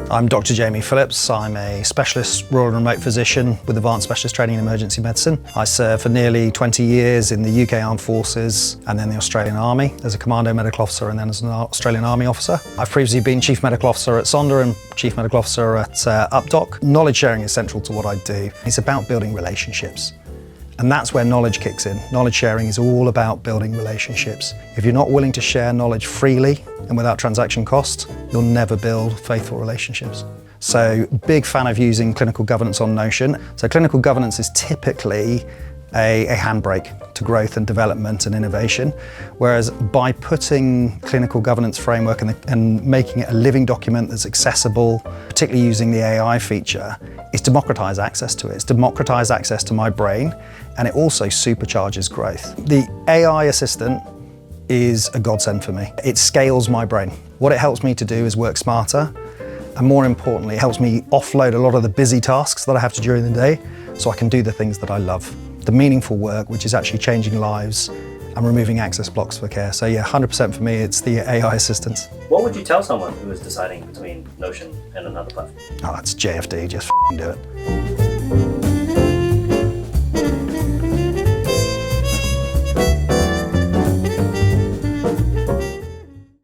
I'm Dr. Jamie Phillips. I'm a specialist rural and remote physician with advanced specialist training in emergency medicine. I served for nearly 20 years in the UK Armed Forces and then the Australian Army as a Commando Medical Officer and then as an Australian Army Officer. I've previously been Chief Medical Officer at Sonder and Chief Medical Officer at Updoc. Knowledge sharing is central to what I do. It's about building relationships. And that's where knowledge kicks in. Knowledge sharing is all about building relationships. If you're not willing to share knowledge freely and without transaction cost, you'll never build faithful relationships. So, big fan of using clinical governance on Notion. So clinical governance is typically a handbrake to growth and development and innovation, whereas by putting clinical governance framework and making it a living document that's accessible, particularly using the AI feature, it's democratise access to it. It's democratise access to my brain, and it also supercharges growth. The AI assistant is a godsend for me. It scales my brain. What it helps me to do is work smarter, and more importantly, it helps me offload a lot of the busy tasks that I have to do during the day, so I can do the things that I love. The meaningful work, which is actually changing lives and removing access blocks for care. So yeah, 100% for me, it's the AI assistants. What would you tell someone who is deciding between Notion and another platform? Oh, it's JFD, just f***ing do it.